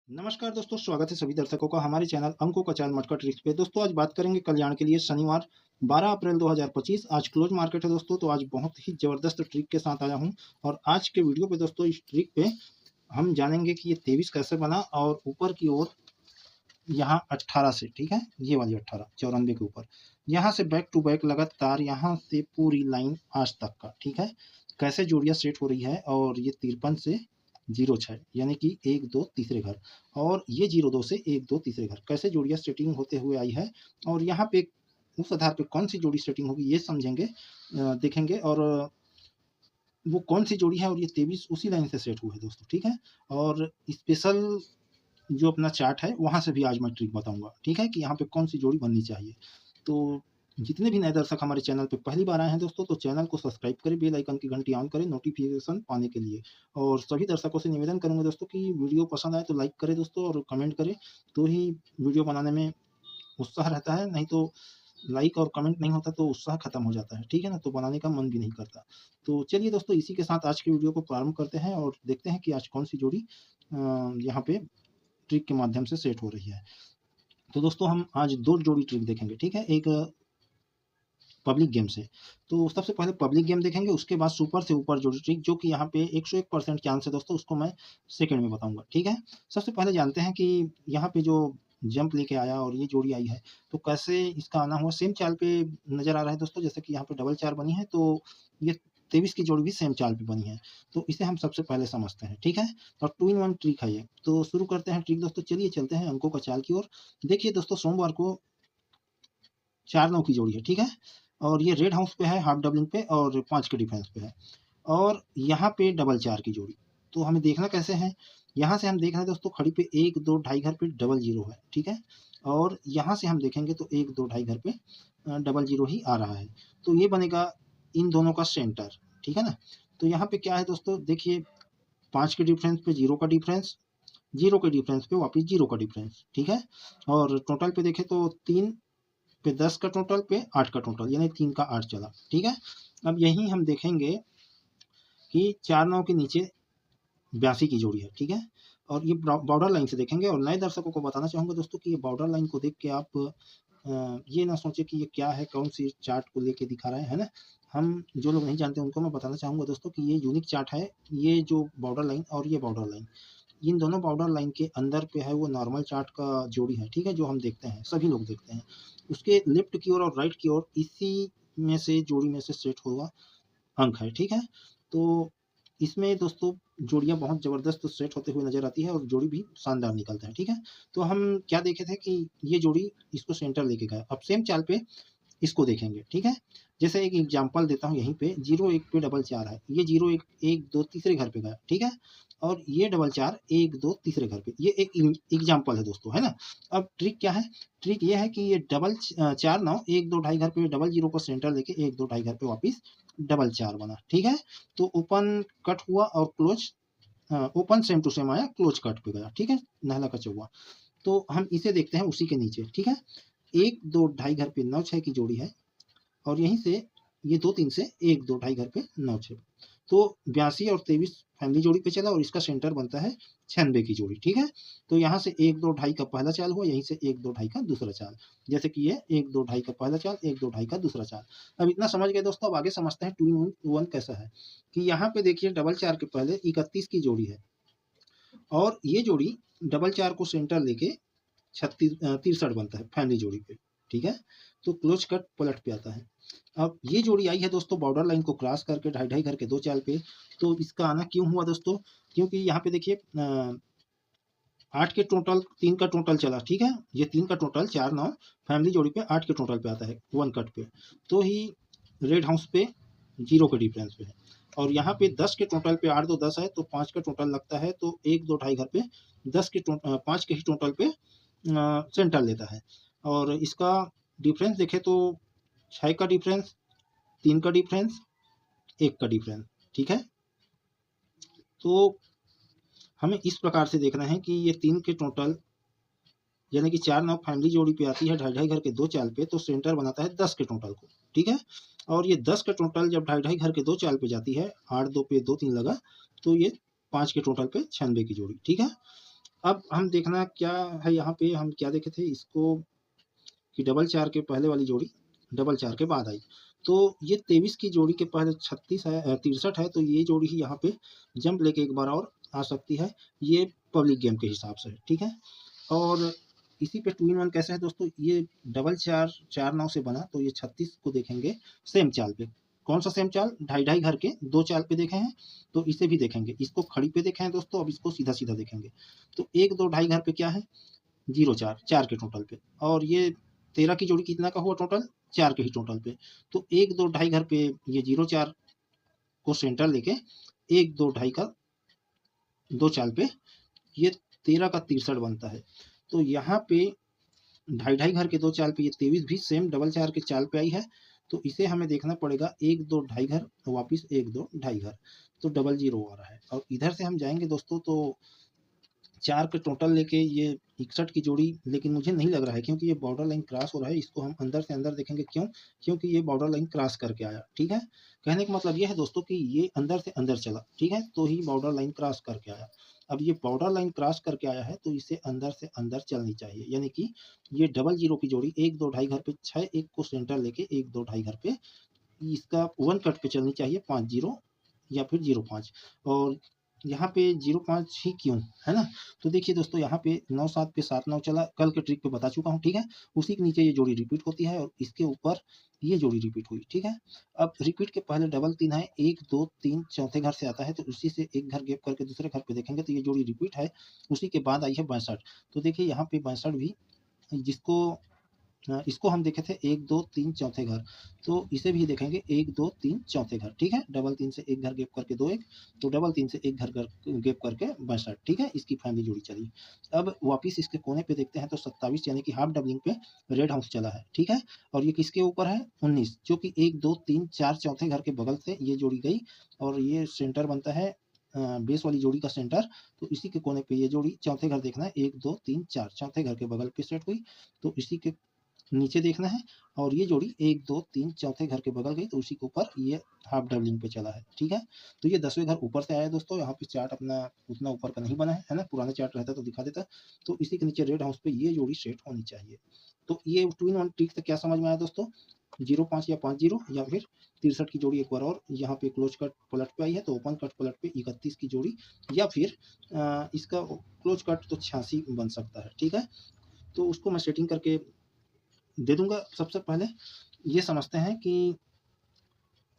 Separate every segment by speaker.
Speaker 1: नमस्कार दोस्तों, स्वागत है सभी दर्शकों का हमारे चैनल अंकों का चाल मटका ट्रिक्स पे। दोस्तों आज बात करेंगे कल्याण के लिए शनिवार 12 अप्रैल 2025। आज क्लोज मार्केट है दोस्तों, तो आज बहुत ही ज़बरदस्त ट्रिक के साथ आया हूं। और आज के वीडियो पे दोस्तों इस ट्रिक पे हम जानेंगे कि ये 23 कैसे बना और ऊपर की ओर यहाँ 18 से, ठीक है, ये वाली 18 94 के ऊपर यहाँ से बैक टू बैक लगातार यहाँ से पूरी लाइन आज तक का, ठीक है, कैसे जोड़ियाँ सेट हो रही है। और ये 53 से 06 यानी कि 1 2 तीसरे घर, और ये 02 से 1 2 तीसरे घर, कैसे जोड़ियाँ सेटिंग होते हुए आई है। और यहाँ पे उस आधार पे कौन सी जोड़ी सेटिंग होगी ये समझेंगे, देखेंगे। और वो कौन सी जोड़ी है, और ये 23 उसी लाइन से सेट हुआ है दोस्तों, ठीक है। और स्पेशल जो अपना चार्ट है वहाँ से भी आज मैं ट्रिक बताऊंगा, ठीक है, कि यहाँ पे कौन सी जोड़ी बननी चाहिए। तो जितने भी नए दर्शक हमारे चैनल पे पहली बार आए हैं दोस्तों, तो चैनल को सब्सक्राइब करें, बेल आइकन की घंटी ऑन करें नोटिफिकेशन पाने के लिए। और सभी दर्शकों से निवेदन करूंगा दोस्तों कि वीडियो पसंद आए तो लाइक करें दोस्तों, और कमेंट करें, तो ही वीडियो बनाने में उत्साह रहता है। नहीं तो लाइक और कमेंट नहीं होता तो उत्साह खत्म हो जाता है, ठीक है ना, तो बनाने का मन भी नहीं करता। तो चलिए दोस्तों, इसी के साथ आज की वीडियो को प्रारंभ करते हैं और देखते हैं कि आज कौन सी जोड़ी यहाँ पे ट्रिक के माध्यम से सेट हो रही है। तो दोस्तों हम आज दो जोड़ी ट्रिक देखेंगे, ठीक है, एक पब्लिक गेम से। तो सबसे पहले पब्लिक गेम देखेंगे, उसके बाद सुपर से ऊपर जोड़ी ट्रिक, जो कि यहाँ पे 101% चांस है दोस्तों, उसको मैं सेकंड में बताऊंगा, ठीक है। सबसे पहले जानते हैं कि यहाँ पे जो जंप लेके आया और ये जोड़ी आई है, तो कैसे इसका आना हुआ। सेम चाल पे नजर आ रहा है दोस्तों, जैसे कि यहाँ पे डबल 4 बनी है, तो ये 23 की जोड़ी भी सेम चाल पे बनी है। तो इसे हम सबसे पहले समझते हैं, ठीक है। और 2 इन 1 ट्रिक है ये। तो शुरू करते हैं ट्रिक दोस्तों, चलिए चलते हैं अंकों का चाल की ओर। देखिए दोस्तों, सोमवार को 4 9 की जोड़ी है, ठीक है। और ये रेड हाउस पे है, हाफ डबलिंग पे, और 5 के डिफेंस पे है। और यहाँ पे डबल 4 की जोड़ी। तो हमें देखना कैसे है, यहाँ से हम देख रहे हैं दोस्तों, खड़ी पे 1 2 ढाई घर पे डबल 0 है, ठीक है। और यहाँ से हम देखेंगे तो 1 2 ढाई घर पे डबल 0 ही आ रहा है। तो ये बनेगा इन दोनों का सेंटर, ठीक है ना। तो यहाँ पे क्या है दोस्तों, देखिए 5 के डिफरेंस पे 0 का डिफरेंस, 0 के डिफरेंस पे वापिस 0 का डिफरेंस, ठीक है। और टोटल पे देखें तो 3 पे 10 का टोटल पे 8 का टोटल, यानी 3 का 8 चला, ठीक है। अब यही हम देखेंगे कि 4 9 के नीचे 82 की जोड़ी है, ठीक है। और ये बॉर्डर लाइन से देखेंगे। और नए दर्शकों को बताना चाहूंगा दोस्तों कि ये बॉर्डर लाइन को देख के आप ये ना सोचे कि ये क्या है, कौन सी चार्ट को लेके दिखा रहा है ना। हम जो लोग नहीं जानते उनको मैं बताना चाहूंगा दोस्तों कि ये यूनिक चार्ट है। ये जो बॉर्डर लाइन और ये बॉर्डर लाइन, इन दोनों बॉर्डर लाइन के अंदर पे है वो नॉर्मल चार्ट का जोड़ी है, ठीक है, जो हम देखते हैं, सभी लोग देखते हैं। उसके लेफ्ट की ओर और राइट की ओर इसी में से जोड़ी में से सेट हुआ अंक है, ठीक है। तो इसमें दोस्तों जोड़ियां बहुत जबरदस्त सेट होते हुए नजर आती है, और जोड़ी भी शानदार निकलता है, ठीक है। तो हम क्या देखे थे कि ये जोड़ी इसको सेंटर लेके गया। अब सेम चाल पे इसको देखेंगे, ठीक है। जैसे एक एग्जांपल देता हूँ, यहीं पे 0 1 पे डबल 4 है, ये 0 1 1 2 तीसरे घर पे गया, ठीक है। और ये डबल 4 1 2 तीसरे घर पे, ये एक एग्जांपल है दोस्तों, है ना। अब ट्रिक क्या है, ट्रिक ये है कि ये डबल 4 9 1 2 ढाई घर पे डबल 0 को सेंटर लेके 1 2 ढाई घर पे वापिस डबल 4 बना, ठीक है। तो ओपन कट हुआ और close, open same to same आया, क्लोज कट पे गया, ठीक है, नहला कचा हुआ। तो हम इसे देखते हैं उसी के नीचे, ठीक है। 1 2 ढाई घर पे 9 6 की जोड़ी है, और यहीं से ये 2 3 से 1 2 ढाई घर पे 9 6, तो 82 और 23 फैमिली जोड़ी पे चला, और इसका सेंटर बनता है 96 की जोड़ी, ठीक है। तो यहाँ से 1 2 ढाई का पहला चाल हुआ, यहीं से 1 2 ढाई का दूसरा चाल, जैसे कि ये 1 2 ढाई का पहला चाल, 1 2 ढाई का दूसरा चाल। अब इतना समझ गए दोस्तों, अब आगे समझते हैं 2 इन 1 कैसा है। कि यहाँ पे देखिए डबल 4 के पहले 31 की जोड़ी है, और ये जोड़ी डबल 4 को सेंटर लेके 63 बनता है फैमिली जोड़ी पे, ठीक है। तो क्लोज कट पलट पे आता है। अब ये जोड़ी आई है दोस्तों बॉर्डर लाइन को क्रॉस करके ढाई ढाई घर के 2 चाल पे। तो इसका आना क्यों हुआ दोस्तों, क्योंकि यहाँ पे देखिए 8 के टोटल 3 का टोटल चला, ठीक है। ये 3 का टोटल 4 9 फैमिली जोड़ी पे 8 के टोटल पे आता है 1 कट पे, तो ही रेड हाउस पे 0 के डिफरेंस पे है। और यहाँ पे 10 के टोटल पे 8 2 10 है, तो 5 का टोटल लगता है, तो 1 2 ढाई घर पे 5 के ही टोटल पे सेंटर लेता है। और इसका डिफरेंस देखें तो 6 का डिफरेंस, 3 का डिफरेंस, 1 का डिफरेंस, ठीक है। तो हमें इस प्रकार से देखना है कि ये 3 के टोटल यानी कि 4 9 फैमिली जोड़ी पे आती है ढाई ढाई घर के 2 चाल पे, तो सेंटर बनाता है 10 के टोटल को, ठीक है। और ये 10 के टोटल जब ढाई ढाई घर के 2 चाल पे जाती है, 8 2 पे 2 3 लगा, तो ये 5 के टोटल पे 96 की जोड़ी, ठीक है। अब हम देखना क्या है, यहाँ पे हम क्या देखे थे इसको कि डबल 4 के पहले वाली जोड़ी डबल 4 के बाद आई। तो ये 23 की जोड़ी के पहले 36 है 63 है, तो ये जोड़ी ही यहाँ पे जंप लेके एक बार और आ सकती है। ये पब्लिक गेम के हिसाब से, ठीक है। और इसी पे 2 इन 1 कैसे है दोस्तों, ये डबल 4 4-9 से बना, तो ये 36 को देखेंगे सेम चाल पे। कौन सा सेम चाल? ढाई ढाई घर के 2 चाल पे देखे हैं, तो इसे भी देखेंगे। इसको खड़ी पे देखे हैं दोस्तों, अब इसको सीधा सीधा देखेंगे। तो 1 2 ढाई घर पे क्या है? 0 4 4 के टोटल पे। और ये 13 की जोड़ी कितना का हुआ टोटल? 4 के ही टोटल पे। तो 1 2 ढाई घर पे ये 0 4 को सेंटर लेके 1 2 ढाई का 2 चाल पे ये 13 का 63 बनता है। तो यहाँ पे ढाई ढाई घर के 2 चाल पे ये 23 भी सेम डबल 4 के चाल पे आई है। तो इसे हमें देखना पड़ेगा 1 2 ढाई घर वापिस 1 2 ढाई घर, तो डबल 0 आ रहा है। और इधर से हम जाएंगे दोस्तों तो 4 के टोटल लेके ये 61 की जोड़ी, लेकिन मुझे नहीं लग रहा है क्योंकि ये बॉर्डर लाइन क्रॉस हो रहा है। इसको हम अंदर से अंदर देखेंगे, क्यों? क्योंकि ये बॉर्डर लाइन क्रॉस करके आया, ठीक है। कहने का मतलब ये है दोस्तों कि ये अंदर से अंदर चला, ठीक है, तो ही बॉर्डर लाइन क्रॉस करके आया। अब ये बॉर्डर लाइन क्रॉस करके आया है तो इसे अंदर से अंदर चलनी चाहिए, यानी कि ये डबल 0 की जोड़ी 1 2 ढाई घर पे 6 1 को सेंटर लेके 1 2 ढाई घर पे इसका 1 कट पे चलनी चाहिए 5 0 या फिर 0 5। और यहाँ पे 0 5 ही क्यों, है ना? तो देखिए दोस्तों, यहाँ पे 9 7 पे 7 9 चला, कल के ट्रिक पे बता चुका हूँ, ठीक है। उसी के नीचे ये जोड़ी रिपीट होती है और इसके ऊपर ये जोड़ी रिपीट हुई, ठीक है। अब रिपीट के पहले डबल 3 है, 1 2 3 चौथे घर से आता है, तो उसी से एक घर गैप करके दूसरे घर पे देखेंगे तो ये जोड़ी रिपीट है। उसी के बाद आई है 62। तो देखिए यहाँ पे 62 भी, जिसको इसको हम देखे थे 1 2 3 चौथे घर, तो इसे भी देखेंगे 1 2 3 चौथे घर, ठीक है। डबल 3 से एक घर गैप करके 2 1, तो डबल 3 से एक घर गैप करके 62, ठीक है। इसकी फैमिली जोड़ी चली। अब वापिस इसके कोने पे देखते हैं तो 27 यानी कि हाफ डबलिंग पे रेड हाउस चला है, ठीक है। और ये किसके ऊपर है? 19, जो कि 1 2 3 4 चौथे घर के बगल से ये जोड़ी गई और ये सेंटर बनता है बेस वाली जोड़ी का सेंटर। तो इसी के कोने पे ये जोड़ी चौथे घर देखना है, 1 2 3 4 चौथे घर के बगल पे सेट हुई, तो इसी के नीचे देखना है। और ये जोड़ी 1 2 3 चौथे घर के बगल गई, तो उसी के ऊपर ये हाफ डबलिंग पे चला है, ठीक है। तो ये 10वें घर ऊपर से आया दोस्तों। यहाँ पे चार्ट अपना उतना ऊपर का नहीं बना है ना, पुराना चार्ट रहता तो दिखा देता। तो इसी के नीचे रेड हाउस पे ये जोड़ी सेट होनी चाहिए। तो ये 2 इन 1 ट्रिक से क्या समझ में आया दोस्तों? 0 5 या 5 0 या फिर 63 की जोड़ी एक बार और यहाँ पे क्लोज कट पलट पे आई है, तो ओपन कट पलट पे 31 की जोड़ी, या फिर इसका क्लोज कट तो 86 बन सकता है, ठीक है। तो उसको मैं सेटिंग करके दे दूंगा। सबसे पहले ये समझते हैं कि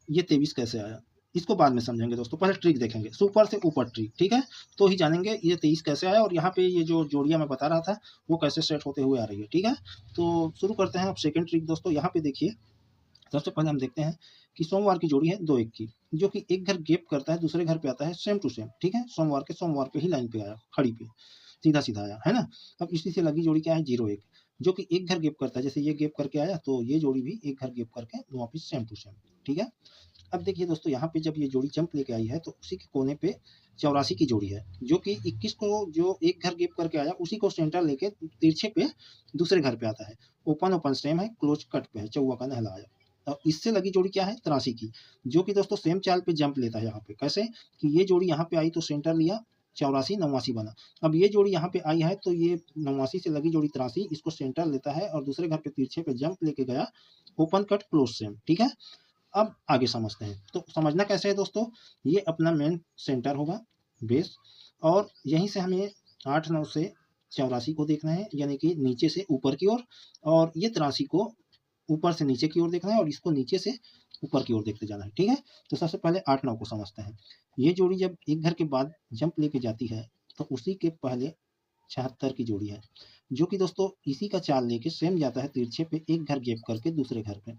Speaker 1: ये 23 कैसे आया, इसको बाद में समझेंगे दोस्तों। पहले ट्रिक देखेंगे, सुपर से ऊपर ट्रिक, ठीक है। तो ही जानेंगे ये 23 कैसे आया और यहाँ पे ये जो जोड़ियां मैं बता रहा था वो कैसे सेट होते हुए आ रही है, ठीक है। तो शुरू करते हैं अब सेकंड ट्रिक दोस्तों। यहाँ पे देखिए, सबसे पहले हम देखते हैं कि सोमवार की जोड़ी है 2 1 की, जो कि एक घर गैप करता है दूसरे घर पे आता है सेम टू सेम, ठीक है। सोमवार के सोमवार पे ही लाइन पे आया, खड़ी पे सीधा सीधा आया, है ना। अब इसी से लगी जोड़ी क्या है? 0 1, जो कि एक घर गैप करता है। जैसे ये गैप करके आया तो ये जोड़ी भी एक घर गैप करके वापिस सेम टू सेम, ठीक है। अब देखिए दोस्तों, यहाँ पे जब ये जोड़ी जंप लेके आई है तो उसी के कोने पे 84 की जोड़ी है, जो कि 21 को जो एक घर गैप करके आया उसी को सेंटर लेके तिरछे पे दूसरे घर पे आता है। ओपन ओपन सेम है, क्लोज कट पे है, चौवा का नहला आया। और इससे लगी जोड़ी क्या है? 83 की, जो कि दोस्तों सेम चाल पे जंप लेता है। यहाँ पे कैसे कि ये जोड़ी यहाँ पे आई तो सेंटर लिया 84 89 बना। अब ये जोड़ी यहाँ पे आई है तो ये 89 से लगी जोड़ी 83, इसको सेंटर लेता है और दूसरे घर पे तिरछे पे जंप लेके गया, ओपन कट क्लोज सेम, ठीक है। अब आगे समझते हैं। तो समझना कैसे है दोस्तों? ये अपना मेन सेंटर होगा, बेस, और यहीं से हमें 8 9 से 84 को देखना है, यानी कि नीचे से ऊपर की ओर, और ये 83 को ऊपर से नीचे की ओर देखना है और इसको नीचे से ऊपर की ओर देखते जाना है, ठीक है। तो सबसे पहले 8 9 को समझते हैं। ये जोड़ी जब एक घर के बाद जंप लेके जाती है तो उसी के पहले 76 की जोड़ी है, जो कि दोस्तों इसी का चाल लेके सेम जाता है तिरछे पे एक घर गैप करके दूसरे घर पे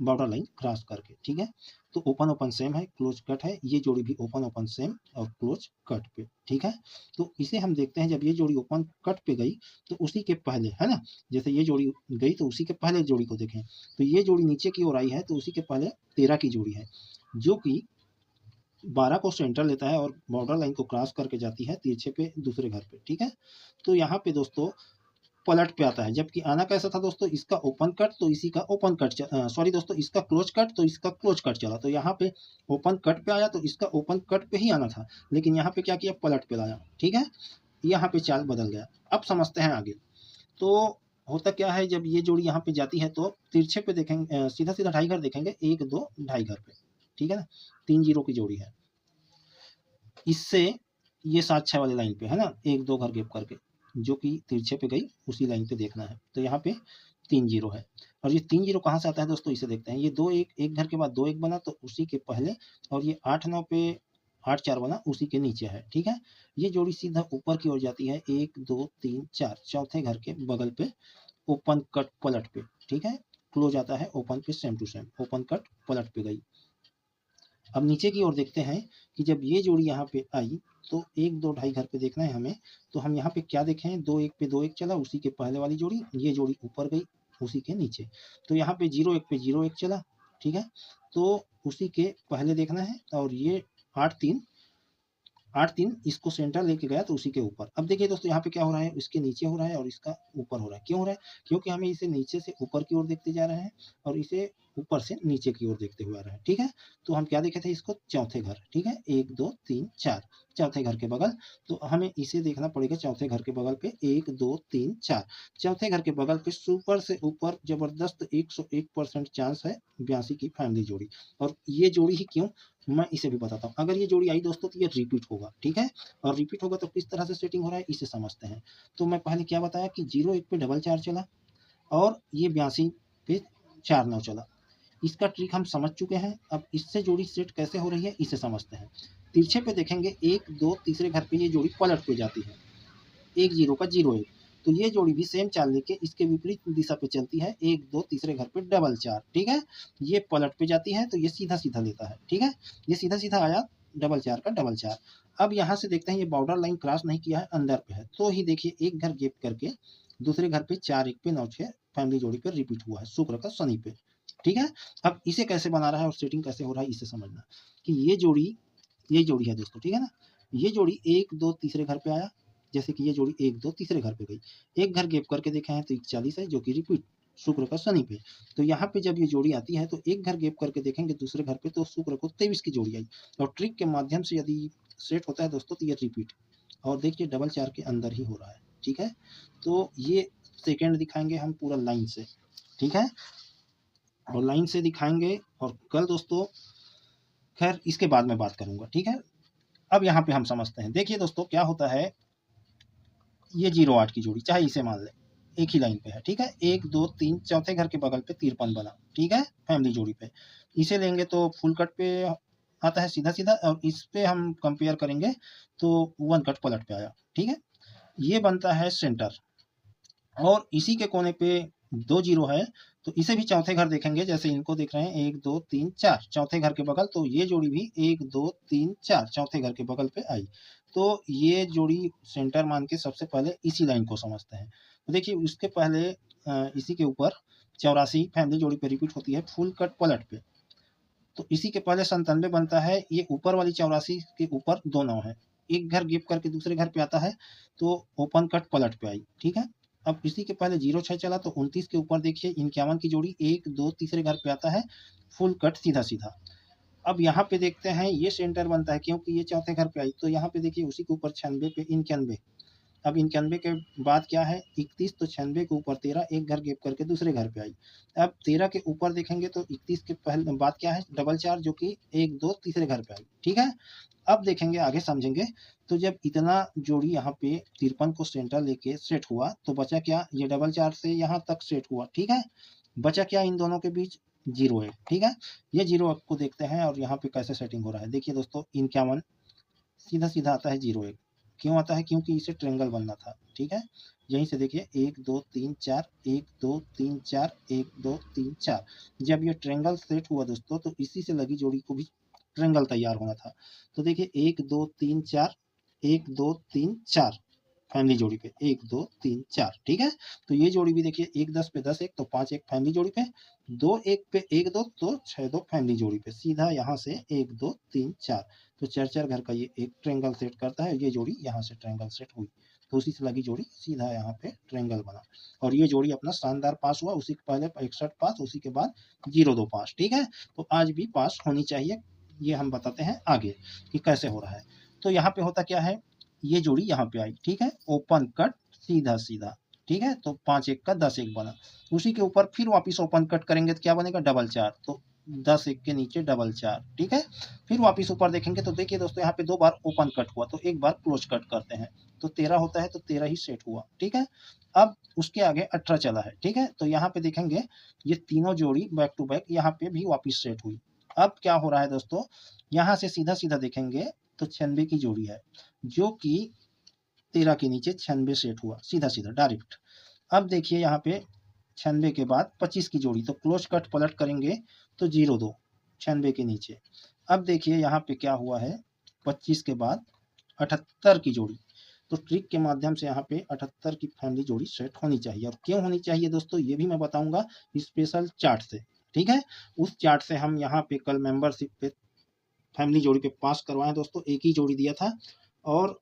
Speaker 1: बॉर्डर लाइन क्रॉस करके, ठीक है। तो ओपन ओपन सेम है, क्लोज कट है, ये जोड़ी भी ओपन ओपन सेम और क्लोज कट पे, ठीक है। तो इसे हम देखते हैं, जब ये जोड़ी ओपन कट पे गई तो उसी के पहले, है ना, जैसे ये जोड़ी गई तो उसी के पहले जोड़ी को देखें, तो ये जोड़ी नीचे की ओर आई है तो उसी के पहले 13 की जोड़ी है, जो कि 12 को सेंटर लेता है और बॉर्डर लाइन को क्रॉस करके जाती है तिरछे पे दूसरे घर पे, ठीक है। तो यहाँ पे दोस्तों पलट पे आता है, जबकि आना कैसा था दोस्तों? इसका ओपन कट तो इसी का ओपन कट, सॉरी दोस्तों, इसका क्लोज कट तो इसका क्लोज कट चला। तो यहाँ पे ओपन कट पे आया तो इसका ओपन कट पे ही आना था, लेकिन यहाँ पे क्या किया? पलट पे लाया, ठीक है। यहाँ पे चाल बदल गया। अब समझते हैं आगे। तो होता क्या है, जब ये जोड़ी यहाँ पे जाती है तो तिरछे पे देखेंगे, सीधा सीधा ढाई घर देखेंगे, 1 2 ढाई घर पे, ठीक है ना, 3 जीरो की जोड़ी है। इससे ये 7 6 वाली लाइन पे है ना, 1 2 घर गैप करके जो कि तिरछे पे गई उसी लाइन पे देखना है। तो यहाँ पे 3 जीरो है, और ये 3 जीरो कहाँ से आता है दोस्तों, इसे देखते हैं। ये 2 1 एक घर के बाद 2 1 बना तो उसी के पहले, और ये 8 9 पे 8 4 बना उसी के नीचे है, ठीक है। ये जोड़ी सीधा ऊपर की ओर जाती है, 1 2 3 4 चौथे घर के बगल पे ओपन कट पलट पे, ठीक है। क्लोज आता है ओपन पे, same to same open cut पलट पे गई। अब नीचे की ओर देखते हैं कि जब ये जोड़ी यहाँ पे आई तो 1 2 ढाई घर पे देखना है हमें। तो हम यहाँ पे क्या देखें, 2 1 पे 2 1 चला, उसी के पहले वाली जोड़ी, ये जोड़ी ऊपर गई उसी के नीचे। तो यहाँ पे 0 1 पे 0 1 चला, ठीक है, तो उसी के पहले देखना है। और ये 8 3 8 3 इसको सेंटर लेके गया तो उसी के ऊपर। अब देखिए दोस्तों यहाँ पे क्या हो रहा है, इसके नीचे हो रहा है और इसका ऊपर हो रहा है। क्यों हो रहा है, क्योंकि हमें इसे नीचे से ऊपर की ओर देखते जा रहे हैं और इसे ऊपर से नीचे की ओर देखते हुए आ रहे हैं, ठीक है। तो हम क्या देखे थे, इसको चौथे घर, ठीक है, 1 2 3 4 चौथे घर के बगल। तो हमें इसे देखना पड़ेगा चौथे घर के बगल पे, 1 2 3 4 चौथे घर के बगल पे सुपर से ऊपर जबरदस्त 101% चांस है 82 की फैमिली जोड़ी। और ये जोड़ी ही क्यों, मैं इसे भी बताता हूँ। अगर ये जोड़ी आई दोस्तों तो ये रिपीट होगा, ठीक है, और रिपीट होगा तो किस तरह से सेटिंग हो रहा है इसे समझते हैं। तो मैं पहले क्या बताया कि 0 1 पे डबल 4 चला और ये 82 पे 4 9 चला। इसका ट्रिक हम समझ चुके हैं। अब इससे जोड़ी सेट कैसे हो रही है इसे समझते हैं। तिरछे पे देखेंगे 1 2 तीसरे घर पे ये जोड़ी पलट पे जाती है, 1 0 का 0 1। तो ये जोड़ी भी सेम चाल लेके इसके विपरीत दिशा पे चलती है, 1 2 तीसरे घर पे डबल 4, ठीक है। ये पलट पे जाती है तो ये सीधा सीधा लेता है, ठीक है, ये सीधा सीधा आया डबल 4 का डबल 4। अब यहाँ से देखते हैं ये बॉर्डर लाइन क्रॉस नहीं किया है, अंदर पे है, तो ही देखिए एक घर गैप करके दूसरे घर पे 4 1 पे 9 6 फैमिली जोड़ी पे रिपीट हुआ है, शुक्र का शनि पे, ठीक है। अब इसे कैसे बना रहा है और सेटिंग कैसे हो रहा है इसे समझना कि ये जोड़ी है दोस्तों, ठीक है ना। ये जोड़ी 1 2 तीसरे घर पे आया, जैसे कि ये जोड़ी 1 2 तीसरे घर पे गई, एक घर गैप करके देखा है तो 41 है जो कि रिपीट शुक्र का शनि पे। तो यहाँ पे जब ये जोड़ी आती है तो एक घर गैप करके देखेंगे दूसरे घर पे तो शुक्र को 23 की जोड़ी आई, और ट्रिक के माध्यम से यदि सेट होता है दोस्तों तो ये रिपीट, और देखिए डबल 4 के अंदर ही हो रहा है, ठीक है। तो ये सेकेंड दिखाएंगे हम पूरा लाइन से, ठीक है, और लाइन से दिखाएंगे। और कल दोस्तों खैर इसके बाद में बात करूंगा, ठीक है। अब यहाँ पे हम समझते हैं, देखिए दोस्तों क्या होता है, ये 0 8 की जोड़ी चाहे इसे मान ले, एक ही लाइन पे है, ठीक है, 1 2 3 चौथे घर के बगल पे 53 बना, ठीक है, फैमिली जोड़ी पे। इसे लेंगे तो फुल कट पे आता है सीधा सीधा, और इस पे हम कंपेयर करेंगे तो 1 कट पलट पे आया, ठीक है। ये बनता है सेंटर, और इसी के कोने पे 2 जीरो है, तो इसे भी चौथे घर देखेंगे, जैसे इनको देख रहे हैं 1 2 3 4 चौथे घर के बगल, तो ये जोड़ी भी 1 2 3 4 चौथे घर के बगल पे आई। तो ये जोड़ी सेंटर मान के सबसे पहले इसी लाइन को समझते हैं। तो देखिए उसके पहले इसी के ऊपर 84 फैमिली जोड़ी पे रिपीट होती है फुल कट पलट पे, तो इसी के पहले 97 बनता है, ये ऊपर वाली 84 के ऊपर 2 9 है, एक घर गैप करके दूसरे घर पे आता है तो ओपन कट पलट पे आई, ठीक है। अब इसी के पहले 0 6 चला तो 29 के ऊपर देखिए 51 की जोड़ी 1 2 तीसरे घर पे आता है फुल कट सीधा सीधा। अब यहाँ पे देखते हैं ये सेंटर बनता है क्योंकि ये चौथे घर पे आई, तो यहाँ पे देखिए उसी के ऊपर 96 पे 91। अब 91 के बाद क्या है 31, तो 96 के ऊपर 13 एक घर गैप करके दूसरे घर पे आई। अब 13 के ऊपर देखेंगे तो 31 के पहले बाद क्या है डबल 4 जो कि 1 2 तीसरे घर पे आई, ठीक है। अब देखेंगे आगे समझेंगे। तो जब इतना जोड़ी यहाँ पे 53 को सेंटर लेके सेट हुआ तो बचा क्या, ये डबल 4 से यहाँ तक सेट हुआ, ठीक है। बचा क्या इन दोनों के बीच 0 1, ठीक है। ये 0 1 को देखते हैं और यहाँ पे कैसे सेटिंग हो रहा है। देखिए दोस्तों 51 सीधा सीधा आता है 0 1, क्यों आता है, क्योंकि इसे ट्रेंगल बनना था, ठीक है। यहीं से देखिए 1 2 3 4 1 2 3 4 1 2 3 4, जब ये ट्रेंगल सेट हुआ दोस्तों तो इसी से लगी जोड़ी को भी ट्रेंगल तैयार होना था। तो देखिए 1 2 3 4 1 2 3 4 फैमिली जोड़ी पे 1 2 3 4, ठीक है। तो ये जोड़ी भी देखिए 1 10 पे 10 1 तो 5 1 फैमिली जोड़ी पे, 2 1 पे 1 2 तो 6 2 फैमिली जोड़ी पे, सीधा यहाँ से 1 2 3 4, तो 4 4 घर का ये एक ट्रेंगल सेट करता है। ये जोड़ी यहाँ से ट्रेंगल सेट हुई तो उसी से लगी जोड़ी सीधा यहाँ पे ट्रेंगल बना, और ये जोड़ी अपना शानदार पास हुआ। उसी के पहले 61 पास, उसी के बाद 0 2 पास, ठीक है। तो आज भी पास होनी चाहिए, ये हम बताते हैं आगे कि कैसे हो रहा है। तो यहाँ पे होता क्या है, ये जोड़ी यहाँ पे आई, ठीक है, ओपन कट सीधा सीधा, ठीक है, तो 5 1 का 10 1 बना। उसी के ऊपर फिर वापस ओपन कट करेंगे तो क्या बनेगा, डबल 4, तो 10 1 के नीचे डबल 4, ठीक है। फिर वापस ऊपर देखेंगे तो देखिए दोस्तों यहाँ पे 2 बार ओपन कट हुआ, तो एक बार क्लोज कट करते हैं, तो 13 होता है, तो 13 ही सेट हुआ, ठीक है। अब उसके आगे 18 चला है, ठीक है, तो यहाँ पे देखेंगे ये तीनों जोड़ी बैक टू बैक यहाँ पे भी वापस सेट हुई। अब क्या हो रहा है दोस्तों, यहाँ से सीधा सीधा देखेंगे तो 96 की जोड़ी है, जो कि 13 के नीचे 96 सेट हुआ, सीधा सीधा डायरेक्ट। अब देखिए यहाँ पे 96 के बाद 25 की जोड़ी, तो क्लोज कट पलट करेंगे तो 02, 96 के नीचे। अब देखिए यहाँ पे क्या हुआ है, 25 के बाद 78 की जोड़ी, तो ट्रिक के माध्यम से यहाँ पे 78 की फैमिली जोड़ी सेट होनी चाहिए। और क्यों होनी चाहिए दोस्तों, ये भी मैं बताऊंगा स्पेशल चार्ट से, ठीक है। उस चार्ट से हम यहाँ पे कल मेंबरशिप पे फैमिली जोड़ी पे पास करवाएं दोस्तों, एक ही जोड़ी दिया था, और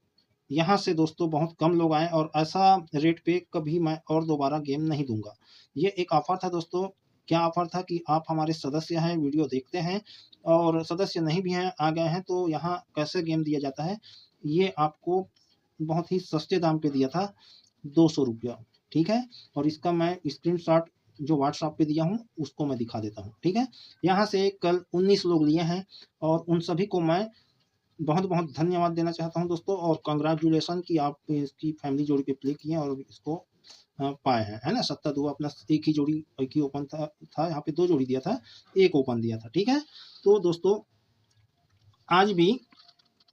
Speaker 1: यहाँ से दोस्तों बहुत कम लोग आए, और ऐसा रेट पे कभी मैं और दोबारा गेम नहीं दूंगा। ये एक ऑफर था दोस्तों। क्या ऑफर था कि आप हमारे सदस्य हैं, वीडियो देखते हैं, और सदस्य नहीं भी हैं, आ गए हैं, तो यहाँ कैसे गेम दिया जाता है, ये आपको बहुत ही सस्ते दाम पे दिया था, 200 रुपया, ठीक है। और इसका मैं स्क्रीनशॉट जो व्हाट्सएप पे दिया हूँ उसको मैं दिखा देता हूँ, ठीक है। यहाँ से कल 19 लोग लिए हैं, और उन सभी को मैं बहुत बहुत धन्यवाद देना चाहता हूं दोस्तों, और कंग्रेचुलेसन कि आप इसकी फैमिली जोड़ी पे प्ले किए और इसको पाए हैं, है ना। 72 अपना एक ही जोड़ी, एक ही ओपन था यहाँ पे 2 जोड़ी दिया था, एक ओपन दिया था, ठीक है। तो दोस्तों आज भी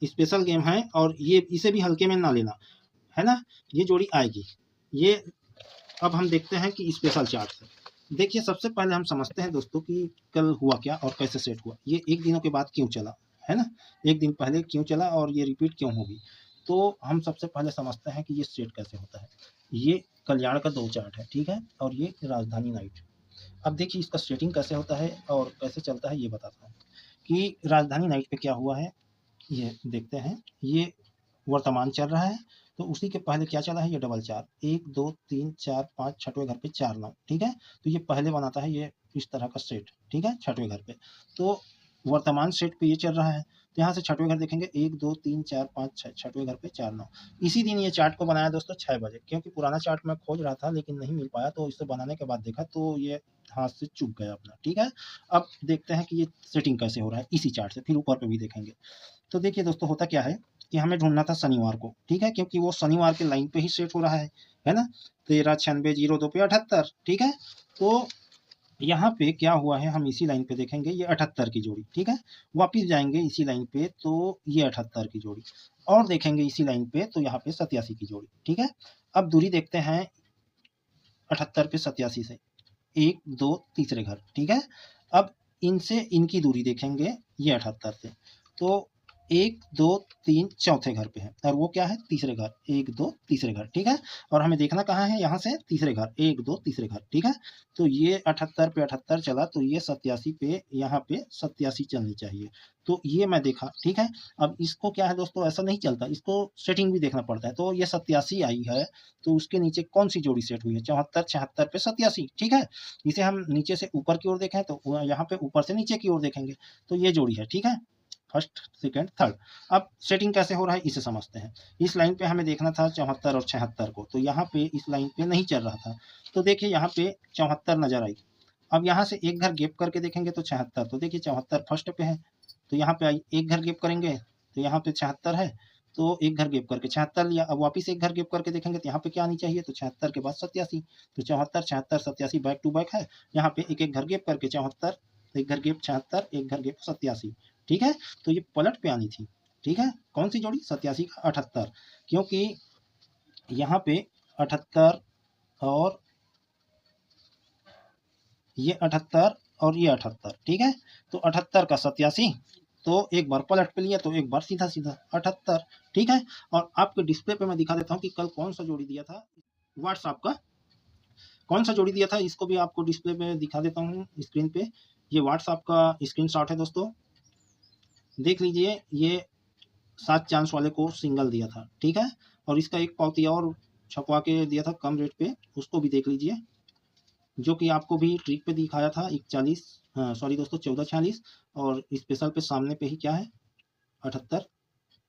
Speaker 1: स्पेशल गेम है, और ये इसे भी हल्के में ना लेना, है ना। ये जोड़ी आएगी, ये अब हम देखते हैं कि स्पेशल चार्ट से देखिए। सबसे पहले हम समझते हैं दोस्तों कि कल हुआ क्या और कैसे सेट हुआ, ये एक दिनों के बाद क्यों चला, है ना, एक दिन पहले क्यों चला और ये रिपीट क्यों होगी। तो हम सबसे पहले समझते हैं कि ये सेट कैसे होता है। ये कल्याण का 2 चार्ट है, ठीक है, और ये राजधानी नाइट। अब देखिए इसका सेटिंग कैसे होता है और कैसे चलता है, ये बताता हूँ कि राजधानी नाइट पे क्या हुआ है, ये देखते हैं। ये वर्तमान चल रहा है, तो उसी के पहले क्या चला है, ये डबल 4, 1 2 3 4 5, छठवें घर पे 4 9, ठीक है। तो ये पहले बनाता है ये इस तरह का सेट, ठीक है, छठवें घर पे। तो वर्तमान सेट पे ये चल रहा है, तो यहाँ से छठवें घर देखेंगे 1 2 3 4 5 6, छठवें घर पे 4 9। इसी दिन ये चार्ट को बनाया दोस्तों 6 बजे, क्योंकि पुराना चार्ट मैं खोज रहा था लेकिन नहीं मिल पाया, तो इसे बनाने के बाद देखा तो ये हाथ से चूक गया अपना, ठीक है। अब देखते हैं कि ये सेटिंग कैसे हो रहा है इसी चार्ट से, फिर ऊपर पे भी देखेंगे। तो देखिए दोस्तों होता क्या है कि हमें ढूंढना था शनिवार को, ठीक है, क्योंकि वो शनिवार के लाइन पे ही सेट हो रहा है ना। 13 96 02 पे 78, ठीक है। तो यहाँ पे क्या हुआ है, हम इसी लाइन पे देखेंगे, ये 78 की जोड़ी, ठीक है। वापिस जाएंगे इसी लाइन पे, तो ये 78 की जोड़ी, और देखेंगे इसी लाइन पे, तो यहाँ पे 87 की जोड़ी, ठीक है। अब दूरी देखते हैं 78 पे 87 से, 1 2 तीसरे घर, ठीक है। अब इनसे इनकी दूरी देखेंगे, ये 78 से, तो 1 2 3 चौथे घर पे है, और वो क्या है, तीसरे घर, 1 2 तीसरे घर, ठीक है। और हमें देखना कहाँ है, यहाँ से तीसरे घर, 1 2 तीसरे घर, ठीक है। तो ये 78 पे 78 चला, तो ये 87 पे, यहाँ पे 87 चलनी चाहिए, तो ये मैं देखा, ठीक है। अब इसको क्या है दोस्तों, ऐसा नहीं चलता, इसको सेटिंग भी देखना पड़ता है। तो ये 87 आई है, तो उसके नीचे कौन सी जोड़ी सेट हुई है, 74 76 पे 87, ठीक है। इसे हम नीचे से ऊपर की ओर देखें तो यहाँ पे ऊपर से नीचे की ओर देखेंगे, तो ये जोड़ी है, ठीक है, फर्स्ट सेकंड थर्ड। अब सेटिंग कैसे हो रहा है इसे समझते हैं। इस लाइन पे हमें देखना था 74 और 76 को, तो यहाँ पे इस लाइन पे नहीं चल रहा था, तो देखिए यहाँ पे 74 नजर आई। अब यहाँ से एक घर गैप करके देखेंगे तो 76, तो देखिए 74 फर्स्ट पे है, तो यहाँ पे आई, एक घर गैप करेंगे तो यहाँ पे 76 है, तो एक घर गैप करके 76 लिया। अब वापिस एक घर गैप करके देखेंगे तो यहाँ पे क्या आनी चाहिए, तो 76 के बाद 87, तो 74 76 87 बैक टू बैक है। यहाँ पे एक एक घर गैप करके 74, एक घर गैप 76, एक घर गैप 87, ठीक है। तो ये पलट पे आनी थी, ठीक है, कौन सी जोड़ी, 87 का 78, क्योंकि यहाँ पे 78 और ये 78 और ये 78, ठीक है। तो 78 का 87, तो एक बार पलट पे लिया, तो एक बार सीधा सीधा 78, ठीक है। और आपके डिस्प्ले पे मैं दिखा देता हूँ कि कल कौन सा जोड़ी दिया था, व्हाट्सएप का कौन सा जोड़ी दिया था, इसको भी आपको डिस्प्ले पे दिखा देता हूँ स्क्रीन पे। ये व्हाट्सएप का स्क्रीनशॉट है दोस्तों, देख लीजिए। ये 7 चांस वाले को सिंगल दिया था, ठीक है, और इसका एक पावती और छपवा के दिया था कम रेट पे, उसको भी देख लीजिए, जो कि आपको भी ट्रिक पे दिखाया था 41, हाँ सॉरी दोस्तों 1446, और स्पेशल पे सामने पे ही क्या है 78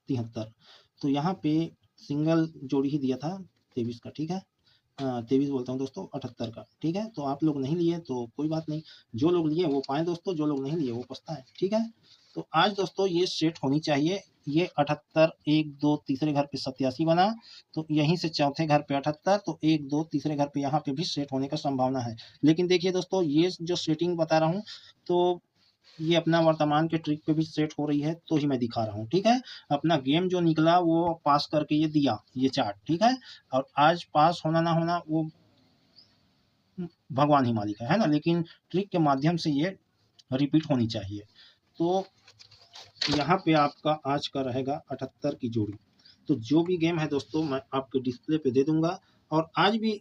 Speaker 1: 73। तो यहाँ पे सिंगल जोड़ी ही दिया था 23 का, ठीक है। 23 बोलता हूँ दोस्तों, 78 का, ठीक है। तो आप लोग नहीं लिए तो कोई बात नहीं, जो लोग लिए वो पाएँ दोस्तों, जो लोग नहीं लिए वो पछताएँ, ठीक है। तो आज दोस्तों ये सेट होनी चाहिए, ये 78 1 2 तीसरे घर पे 87 बना, तो यहीं से चौथे घर पे 78, तो 1 2 तीसरे घर पे यहाँ पे भी सेट होने का संभावना है। लेकिन देखिए दोस्तों, ये जो सेटिंग बता रहा हूँ, तो ये अपना वर्तमान के ट्रिक पे भी सेट हो रही है, तो ही मैं दिखा रहा हूँ, ठीक है। अपना गेम जो निकला वो पास करके ये दिया, ये चार्ट, ठीक है। और आज पास होना ना होना वो भगवान ही मालिक है ना, लेकिन ट्रिक के माध्यम से ये रिपीट होनी चाहिए। तो यहाँ पे आपका आज का रहेगा 78 की जोड़ी। तो जो भी गेम है दोस्तों मैं आपके डिस्प्ले पे दे दूंगा, और आज भी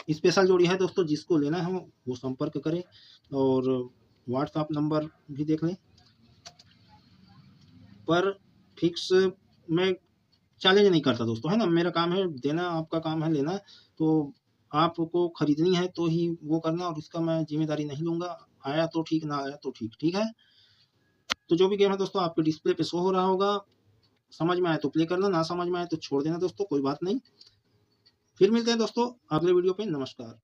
Speaker 1: स्पेशल जोड़ी है दोस्तों, जिसको लेना है वो संपर्क करें, और व्हाट्सएप नंबर भी देख लें। पर फिक्स मैं चैलेंज नहीं करता दोस्तों, है ना। मेरा काम है देना, आपका काम है लेना। तो आपको खरीदनी है तो ही वो करना, और उसका मैं जिम्मेदारी नहीं लूंगा। आया तो ठीक, ना आया तो ठीक, ठीक है। तो जो भी गेम है दोस्तों आपके डिस्प्ले पे शो हो रहा होगा, समझ में आए तो प्ले करना, ना समझ में आए तो छोड़ देना दोस्तों, कोई बात नहीं। फिर मिलते हैं दोस्तों अगले वीडियो पे। नमस्कार।